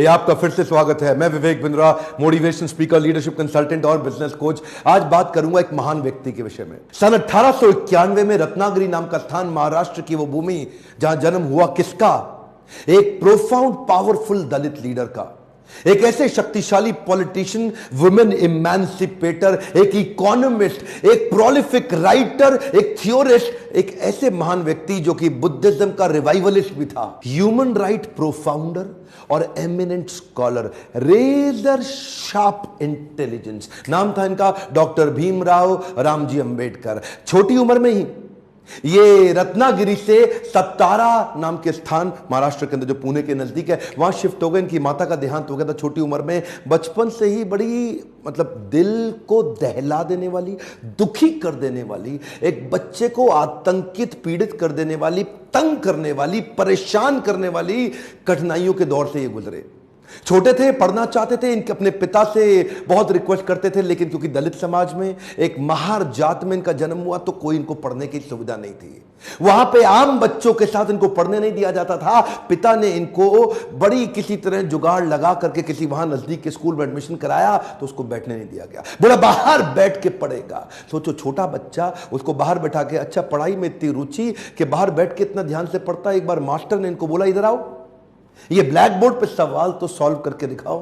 भैया आपका फिर से स्वागत है। मैं Vivek Bindra, motivation speaker, leadership consultant और बिजनेस कोच। आज बात करूंगा एक महान व्यक्ति के विषय में। सन 1891 में रत्नागिरी नाम का स्थान, महाराष्ट्र की वो भूमि जहां जन्म हुआ किसका? एक प्रोफाउंड पावरफुल दलित लीडर का, एक ऐसे शक्तिशाली पॉलिटिशियन, वुमेन इमेंसिपेटर, एक इकोनॉमिस्ट, एक प्रोलिफिक राइटर, एक थियोरिस्ट, एक ऐसे महान व्यक्ति जो कि बुद्धिज्म का रिवाइवलिस्ट भी था, ह्यूमन राइट प्रोफाउंडर और eminent scholar, razor sharp intelligence. नाम था इनका डॉक्टर भीमराव रामजी अंबेडकर। छोटी उम्र में ही ये रत्नागिरी से सत्तारा नाम के स्थान, महाराष्ट्र के अंदर जो पुणे के नजदीक है, वहां शिफ्ट हो गए। इनकी माता का देहांत हो गया था छोटी उम्र में। बचपन से ही बड़ी दिल को दहला देने वाली, दुखी कर देने वाली, एक बच्चे को आतंकित, पीड़ित कर देने वाली, तंग करने वाली, परेशान करने वाली कठिनाइयों के दौर से ये गुजरे। छोटे थे, पढ़ना चाहते थे, इनके अपने पिता से बहुत रिक्वेस्ट करते थे, लेकिन क्योंकि दलित समाज में, एक महार जात में इनका जन्म हुआ, तो कोई इनको पढ़ने की सुविधा नहीं थी। वहां पे आम बच्चों के साथ इनको पढ़ने नहीं दिया जाता था। पिता ने इनको बड़ी किसी तरह जुगाड़ लगा करके किसी वहां नजदीक के स्कूल में एडमिशन कराया, तो उसको बैठने नहीं दिया गया। बोला बाहर बैठ के पढ़ेगा। सोचो, छोटा बच्चा, उसको बाहर बैठा के, अच्छा पढ़ाई में इतनी रुचि कि बाहर बैठ के इतना ध्यान से पढ़ता। एक बार मास्टर ने इनको बोला, इधर आओ, ये ब्लैक बोर्ड पे सवाल तो सॉल्व करके दिखाओ।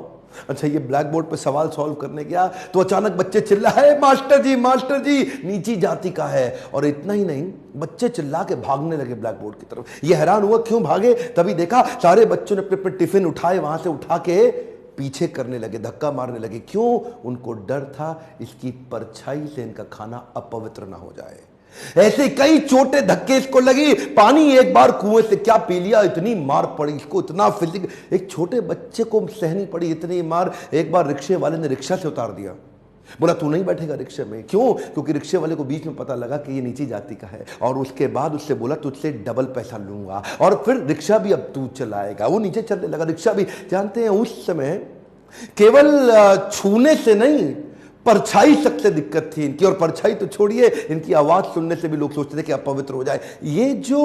अच्छा, ये ब्लैक बोर्ड पे सवाल सॉल्व करने गया तो अचानक बच्चे चिल्लाए, मास्टर जी नीची जाति का है। और इतना ही नहीं, बच्चे चिल्ला के भागने लगे ब्लैक बोर्ड की तरफ। ये हैरान हुआ क्यों भागे, तभी देखा सारे बच्चों ने अपने अपने टिफिन उठाए, वहां से उठा के पीछे करने लगे, धक्का मारने लगे। क्यों? उनको डर था इसकी परछाई से इनका खाना अपवित्र ना हो जाए। ऐसे कई छोटे धक्के इसको लगी। पानी एक बार कुएं से क्या पी लिया, इतनी मार पड़ी इसको, इतना फिजिक, एक छोटे बच्चे को सहनी पड़ी इतनी मार। एक बार रिक्शे वाले ने रिक्शा से उतार दिया। बोला तू नहीं बैठेगा रिक्शे में। क्यों? क्योंकि रिक्शे वाले को बीच में पता लगा कि ये नीची जाति का है, और उसके बाद उससे बोला तुझसे डबल पैसा लूंगा, और फिर रिक्शा भी अब तू चलाएगा। वो नीचे चलने लगा, रिक्शा भी। जानते हैं उस समय केवल छूने से नहीं, परछाई तक से दिक्कत थी इनकी। और परछाई तो छोड़िए, इनकी आवाज सुनने से भी लोग सोचते थे कि अपवित्र हो जाए। ये जो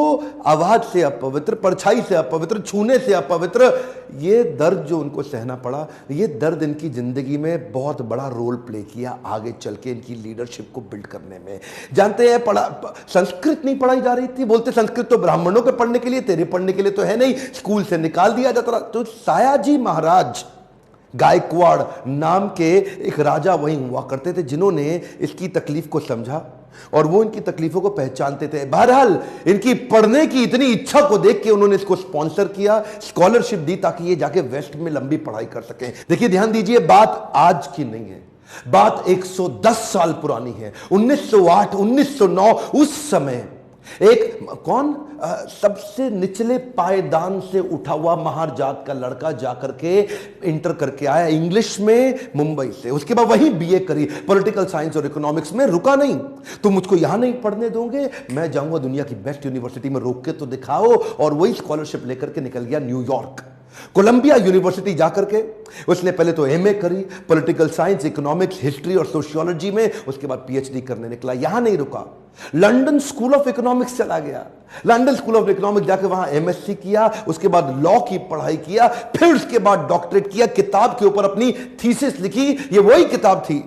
आवाज से अपवित्र, परछाई से अपवित्र, छूने से अपवित्र, ये दर्द जो उनको सहना पड़ा, ये दर्द इनकी जिंदगी में बहुत बड़ा रोल प्ले किया आगे चल के इनकी लीडरशिप को बिल्ड करने में। जानते हैं, संस्कृत नहीं पढ़ाई जा रही थी। बोलते संस्कृत तो ब्राह्मणों के पढ़ने के लिए, तेरे पढ़ने के लिए तो है नहीं, स्कूल से निकाल दिया जाता था। तो सायाजी महाराज गायकवाड़ नाम के एक राजा वहीं हुआ करते थे, जिन्होंने इसकी तकलीफ को समझा और वो इनकी तकलीफों को पहचानते थे। बहरहाल इनकी पढ़ने की इतनी इच्छा को देख के उन्होंने इसको स्पॉन्सर किया, स्कॉलरशिप दी, ताकि ये जाके वेस्ट में लंबी पढ़ाई कर सकें। देखिए, ध्यान दीजिए, बात आज की नहीं है, बात 110 साल पुरानी है। 1908, 1909, उस समय एक सबसे निचले पायदान से उठा हुआ महार जात का लड़का जाकर के इंटर करके आया इंग्लिश में मुंबई से। उसके बाद वही बीए करी, पॉलिटिकल साइंस और इकोनॉमिक्स में। रुका नहीं, तुम मुझको यहां नहीं पढ़ने दोगे, मैं जाऊंगा दुनिया की बेस्ट यूनिवर्सिटी में, रोक के तो दिखाओ। और वही स्कॉलरशिप लेकर के निकल गया न्यूयॉर्क, कोलंबिया यूनिवर्सिटी जाकर के उसने पहले तो एमए करी, पॉलिटिकल साइंस, इकोनॉमिक्स, हिस्ट्री और सोशियोलॉजी में। उसके बाद पीएचडी करने निकला। यहां नहीं रुका, लंदन स्कूल ऑफ इकोनॉमिक्स चला गया। लंदन स्कूल ऑफ इकोनॉमिक्स जाकर वहां एमएससी किया, उसके बाद लॉ की पढ़ाई किया, फिर उसके बाद डॉक्टरेट किया, किताब के ऊपर अपनी थीसिस लिखी। ये वही किताब थी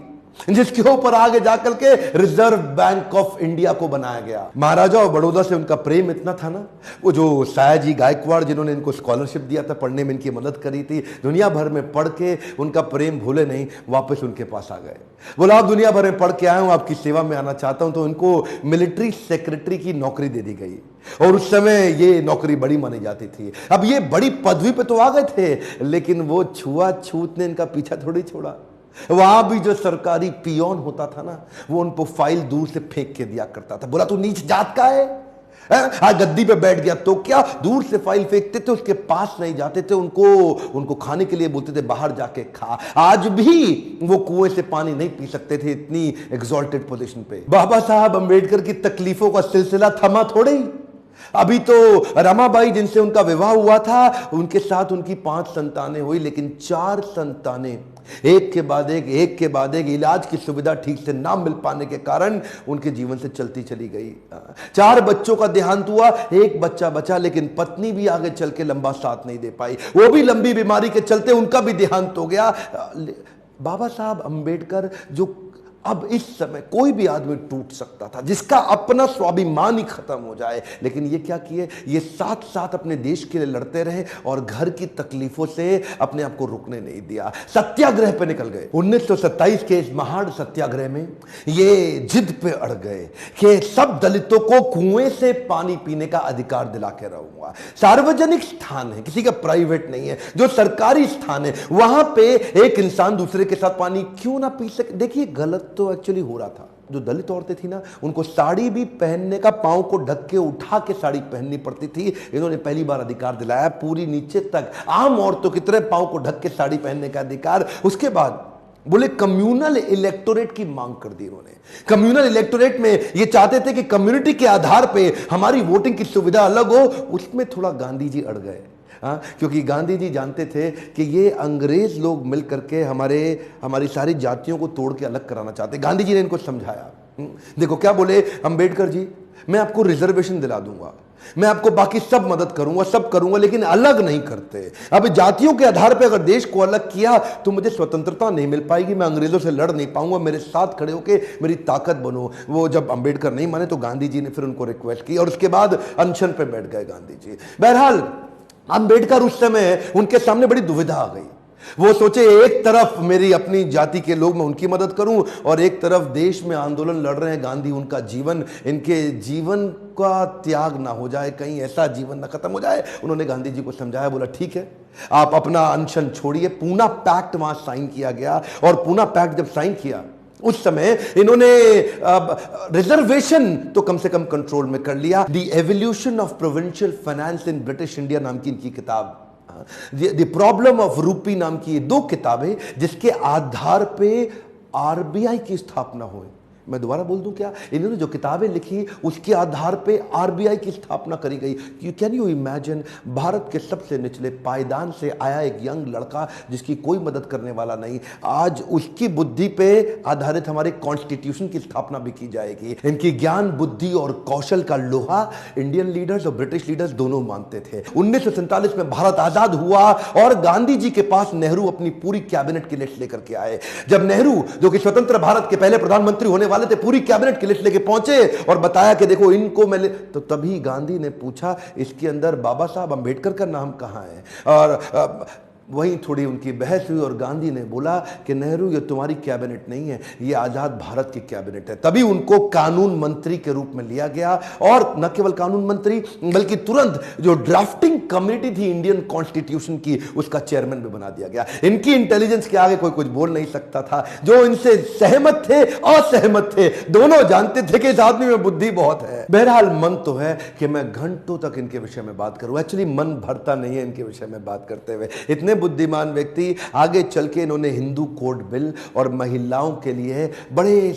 जिसके ऊपर आगे जाकर के रिजर्व बैंक ऑफ इंडिया को बनाया गया। महाराजा और बड़ौदा से उनका प्रेम इतना था ना, वो जो सायाजी गायकवाड़ जिन्होंने इनको स्कॉलरशिप दिया था, पढ़ने में इनकी मदद करी थी, दुनिया भर में पढ़ के उनका प्रेम भूले नहीं, वापस उनके पास आ गए। बोला आप दुनिया भर में पढ़ के आए हूं, आपकी सेवा में आना चाहता हूं। तो उनको मिलिट्री सेक्रेटरी की नौकरी दे दी गई, और उस समय ये नौकरी बड़ी मानी जाती थी। अब ये बड़ी पदवी पे तो आ गए थे, लेकिन वो छुआछूत ने इनका पीछा थोड़ी छोड़ा। वहां भी जो सरकारी पियोन होता था ना, वो उनको फाइल दूर से फेंक के दिया करता था। बोला तू नीच जात का है? आज गद्दी पे बैठ गया तो क्या? दूर से फाइल फेंकते थे, उसके पास नहीं जाते थे। उनको खाने के लिए बोलते थे बाहर जाके खा। आज भी वो कुएं से पानी नहीं पी सकते थे, इतनी एग्जॉल्टेड पोजीशन पे। बाबा साहब अंबेडकर की तकलीफों का सिलसिला थमा थोड़े ही। अभी तो रमाबाई जिनसे उनका विवाह हुआ था, उनके साथ उनकी 5 संतानें हुई, लेकिन 4 संतानें एक के बाद एक इलाज की सुविधा ठीक से ना मिल पाने के कारण उनके जीवन से चलती चली गई। 4 बच्चों का देहांत हुआ, एक बच्चा बचा, लेकिन पत्नी भी आगे चल के लंबा साथ नहीं दे पाई, वो भी लंबी बीमारी के चलते उनका भी देहांत हो गया। बाबा साहब अंबेडकर, जो अब इस समय कोई भी आदमी टूट सकता था, जिसका अपना स्वाभिमान ही खत्म हो जाए, लेकिन ये क्या किए, ये साथ साथ अपने देश के लिए लड़ते रहे और घर की तकलीफों से अपने आप को रुकने नहीं दिया। सत्याग्रह पे निकल गए। 1927 के इस महान सत्याग्रह में ये जिद पे अड़ गए कि सब दलितों को कुएं से पानी पीने का अधिकार दिला के रहूंगा। सार्वजनिक स्थान है, किसी का प्राइवेट नहीं है, जो सरकारी स्थान है, वहां पे एक इंसान दूसरे के साथ पानी क्यों ना पी सके। देखिए गलत तो एक्चुअली हो रहा था। जो दलित औरतें थी ना, उनको साड़ी भी पहनने का, पांव को ढक के उठा के साड़ी पहननी पड़ती थी। इन्होंने पहली बार अधिकार दिलाया, पूरी नीचे तक आम औरतों की तरह पांव को ढक के साड़ी पहनने का अधिकार। उसके बाद बोले कम्युनल इलेक्टोरेट की मांग कर दी इन्होंने। कम्युनल इलेक्टोरेट में ये चाहते थे कि कम्युनिटी के आधार पे हमारी वोटिंग की सुविधा अलग हो। उसमें थोड़ा गांधी जी अड़ गए, क्योंकि गांधी जी जानते थे कि ये अंग्रेज लोग मिल करके हमारी सारी जातियों को तोड़ के अलग कराना चाहते। गांधी जी ने इनको समझाया। देखो क्या बोले अंबेडकर जी, मैं आपको रिजर्वेशन दिला दूंगा, मैं आपको बाकी सब मदद करूंगा, सब करूंगा, लेकिन अलग नहीं करते। अब जातियों के आधार पर अगर देश को अलग किया तो मुझे स्वतंत्रता नहीं मिल पाएगी, मैं अंग्रेजों से लड़ नहीं पाऊंगा, मेरे साथ खड़े होके मेरी ताकत बनो। वो जब अंबेडकर नहीं माने तो गांधी जी ने फिर उनको रिक्वेस्ट की और उसके बाद अनशन पे बैठ गए गांधी जी। बहरहाल अंबेडकर उस समय उनके सामने बड़ी दुविधा आ गई। वो सोचे एक तरफ मेरी अपनी जाति के लोग, मैं उनकी मदद करूं, और एक तरफ देश में आंदोलन लड़ रहे हैं गांधी, उनका जीवन, इनके जीवन का त्याग ना हो जाए, कहीं ऐसा जीवन ना खत्म हो जाए। उन्होंने गांधी जी को समझाया, बोला ठीक है आप अपना अनशन छोड़िए। पूना पैक्ट वहां साइन किया गया, और पूना पैक्ट जब साइन किया उस समय इन्होंने रिजर्वेशन तो कम से कम कंट्रोल में कर लिया। The evolution of provincial finance in British India नाम की इनकी किताब, द प्रॉब्लम ऑफ रूपी नाम की 2 किताबें, जिसके आधार पे आरबीआई की स्थापना हुई। मैं दोबारा बोल दूं क्या, इन्होंने जो किताबें लिखी उसके आधार पे आरबीआई की स्थापना करी गई। कैन यू इमेजिन, भारत के सबसे निचले पायदान से आया एक यंग लड़का जिसकी कोई मदद करने वाला नहीं, आज उसकी बुद्धि पे आधारित हमारे कॉन्स्टिट्यूशन की स्थापना भी की जाएगी। इनकी ज्ञान, बुद्धि और कौशल का लोहा इंडियन लीडर्स और ब्रिटिश लीडर्स दोनों मानते थे। 1947 में भारत आजाद हुआ और गांधी जी के पास नेहरू अपनी पूरी कैबिनेट की लिस्ट लेकर के आए। जब नेहरू, जो कि स्वतंत्र भारत के पहले प्रधानमंत्री होने वाले थे, पूरी कैबिनेट की लिस्ट लेके पहुंचे और बताया कि देखो इनको मैं तो तभी गांधी ने पूछा इसके अंदर बाबा साहब अंबेडकर का नाम कहां है, और वहीं थोड़ी उनकी बहस हुई और गांधी ने बोला कि नेहरू ये तुम्हारी कैबिनेट नहीं है, ये आजाद भारत की कैबिनेट है। तभी उनको कानून मंत्री के रूप में लिया गया, और न केवल कानून मंत्री बल्कि तुरंत जो ड्राफ्टिंग कमेटी थी इंडियन कॉन्स्टिट्यूशन की, उसका चेयरमैन भी बना दिया गया। इनकी इंटेलिजेंस के आगे कोई कुछ बोल नहीं सकता था। जो इनसे सहमत थे, असहमत थे, दोनों जानते थे कि इस आदमी में बुद्धि बहुत है। बहरहाल मन तो है कि मैं घंटों तक इनके विषय में बात करूं, एक्चुअली मन भरता नहीं है इनके विषय में बात करते हुए। इतने बुद्धिमान व्यक्ति, आगे चल के इन्होंने हिंदू कोड बिल और महिलाओं के लिए बड़े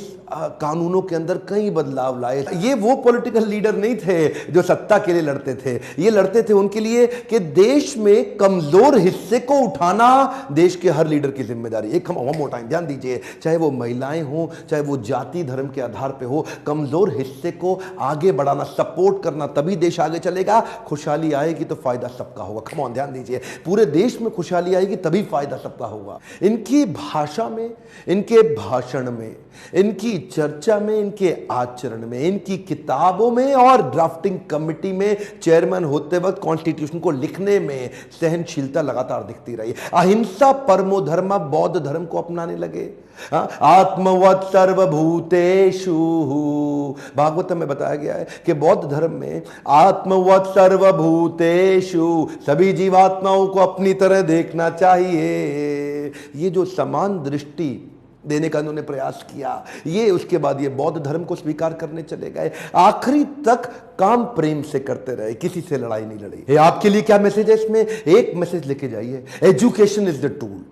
कानूनों के अंदर कई बदलाव लाए। ये वो पॉलिटिकल लीडर नहीं थे जो सत्ता के लिए लड़ते थे, ये लड़ते थे उनके लिए कि देश में कमजोर हिस्से को उठाना देश के हर लीडर की जिम्मेदारी। एक हम मोर टाइम ध्यान दीजिए, चाहे वो महिलाएं हो, चाहे वो जाति धर्म के आधार पे हो, कमजोर हिस्से को आगे बढ़ाना, सपोर्ट करना, तभी देश आगे चलेगा। खुशहाली आएगी तो फायदा सबका होगा। कम ऑन ध्यान दीजिए, पूरे देश में खुशहाली आएगी तभी फायदा सबका होगा। इनकी भाषा में, इनके भाषण में, इनकी चर्चा में, इनके आचरण में, इनकी किताबों में और ड्राफ्टिंग कमेटी में चेयरमैन होते वक्त कॉन्स्टिट्यूशन को लिखने में सहनशीलता लगातार दिखती रही। अहिंसा परमो धर्म, बौद्ध धर्म को अपनाने लगे। आत्मवत् सर्वभूतेषु, भागवतम में बताया गया है कि बौद्ध धर्म में आत्मवत् सर्वभूतेषु, सभी जीवात्माओं को अपनी तरह देखना चाहिए। ये जो समान दृष्टि देने का उन्होंने प्रयास किया, ये उसके बाद ये बौद्ध धर्म को स्वीकार करने चले गए। आखिरी तक काम प्रेम से करते रहे, किसी से लड़ाई नहीं लड़ी। आपके लिए क्या मैसेज है इसमें? एक मैसेज लेके जाइए, एजुकेशन इज द टूल।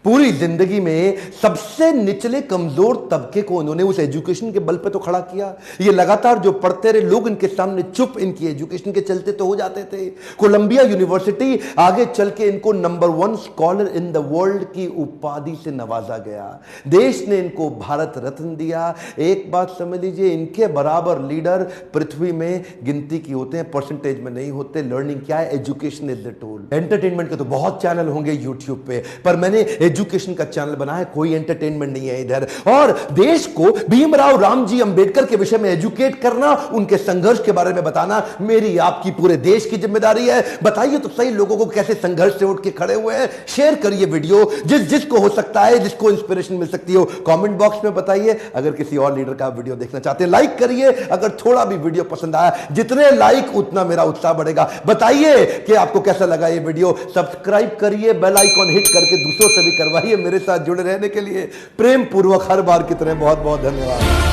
पूरी जिंदगी में सबसे निचले कमजोर तबके को उन्होंने उस एजुकेशन के बल पे तो खड़ा किया। ये लगातार जो पढ़ते रहे लोग इनके सामने चुप, इनकी एजुकेशन के चलते तो हो जाते थे। कोलंबिया यूनिवर्सिटी आगे चल के इनको number 1 scholar in the world की उपाधि से नवाजा गया। देश ने इनको भारत रत्न दिया। एक बात समझ लीजिए, इनके बराबर लीडर पृथ्वी में गिनती की होते हैं, परसेंटेज में नहीं होते। लर्निंग क्या है? Education is the tool. Entertainment के तो बहुत चैनल होंगे यूट्यूब पे, पर मैंने एजुकेशन का चैनल बना है, कोई एंटरटेनमेंट नहीं है इधर। और देश को भीमराव रामजी अंबेडकर के विषय में एजुकेट करना, उनके संघर्ष के बारे में बताना मेरी आपकी पूरे देश की जिम्मेदारी है। बताइए तो सही लोगों को कैसे संघर्ष से उठ के खड़े हुए हैं। शेयर करिए वीडियो, जिसको हो सकता है, जिसको इंस्पिरेशन मिल सकती हो, कमेंट बॉक्स में बताइए। अगर किसी और लीडर का वीडियो देखना चाहते हैं लाइक करिए। अगर थोड़ा भी वीडियो पसंद आया, जितने लाइक उतना मेरा उत्साह बढ़ेगा। बताइए कि आपको कैसा लगा ये वीडियो। सब्सक्राइब करिए, बेल आइकॉन हिट करके दूसरों से भी करवाइए। मेरे साथ जुड़े रहने के लिए प्रेम पूर्वक हर बार की तरह बहुत बहुत धन्यवाद।